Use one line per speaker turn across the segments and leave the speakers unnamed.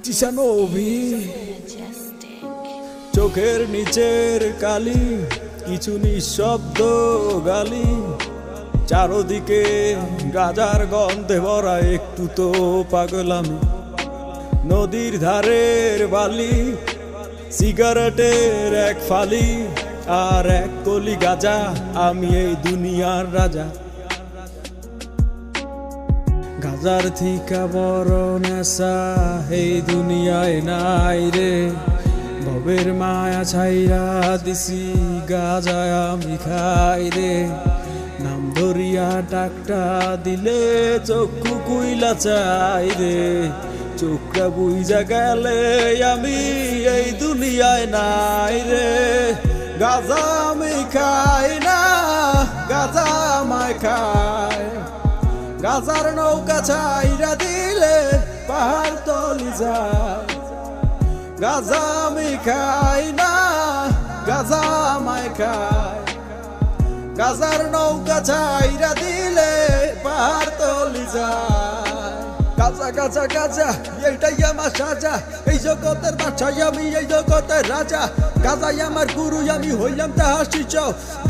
চিসানোভি চোখের নিচের কালি কিছু নিঃশব্দ গালি চারদিকে গাজার গন্ধে ভরা একটু তো পাগল আমি নদীর ধারের বালি সিগারেটের এক ফালি আর এক কলি গাজা আমি এই দুনিয়ার রাজা গাজার থিকা বড় নেশা এই দুনিয়ায় নাই রে ভবের মায়া ছাইরা দিছি গাজায় আমি খাই রে নাম ধরিয়া ডাকটা দিলে চক্ষু কুইলা চাই রে চোখটা বুইজা গেলে আমি এই দুনিয়ায় নাই রে গাজা আমি খাই না গাজা আমায় খায় গাজার নৌকা ছাইরা দিলে পাহাড় তলি যায় গাজা আমি খাই না গাজা আমায় খায় গাজার নৌকা ছাইরা দিলে পাহাড় তলি যায় গাজা গাজা গাজা এইটাই আমার সাজা এই জগতের বাদশাহ আমি এই জগতের রাজা গাজাই আমার গুরু আমি হইলাম তাহার শিষ্য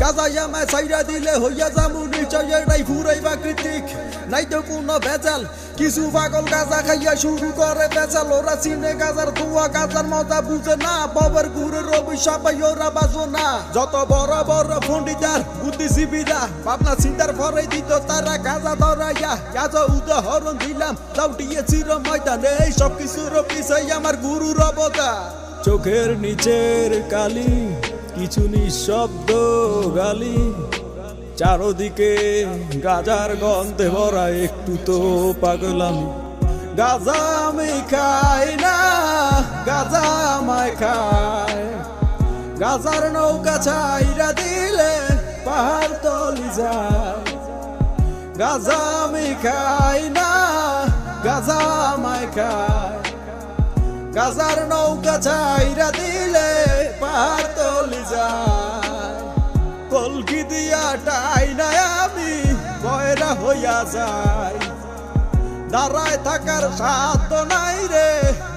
গাজাই আমায় ছাইরা দিলে হইয়া যামু নিশ্চয় এটাই পুরাই প্রাকৃতিক নাই তো কোনো ভেজাল কিছু পাগল গাজা খাইয়া শুরু করে বেচাল ওরা চিনে গাজার ধোয়া গাজার মজা বুঝে না বাবার গুরুর অভিশাপাই ওরা বাজো না যত বড় বড় পণ্ডিতার বুদ্ধিজীবীরা ভাবনা চিন্তার পরে দিত তারা গাজা ধরাইয়া গাজা উদাহরণ দিলাম লাউটিয়ে চির ময়দানে এই সব কিছুর পিছাই আমার গুরুর অবদান চোখের নিচের কালি কিছু নিঃশব্দ গালি চারদিকে গাজার গন্ধে ভরা একটু তো পাগল আমি গাজা আমি খাই না গাজা আমায় খায় গাজার নৌকা ছাইরা দিলে পাহাড় তলি যায় গাজা আমি খাই না গাজা আমায় খায় গাজার নৌকা ছাইরা দিলে পাহাড় তলি যায় কলকি দিয়া টাই না আমি বয়রা হইয়া যাই দাঁড়ায় থাকার সাধ্য নাই রে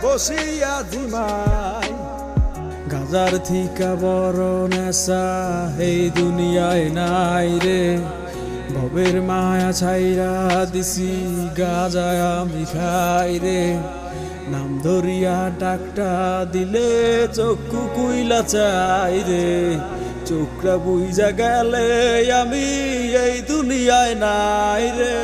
বসিয়া ঝিমাই গাজার থিকা বড় নেশা এই দুনিয়ায় নাই রে ভবের মায়া ছাইরা দিছি গাজায় আমি খাই রে নাম ধরিয়া ডাকটা দিলে চক্ষু কুইলা চাই রে চোখটা বুইজা গেলে আমি এই দুনিয়ায় নাই রে।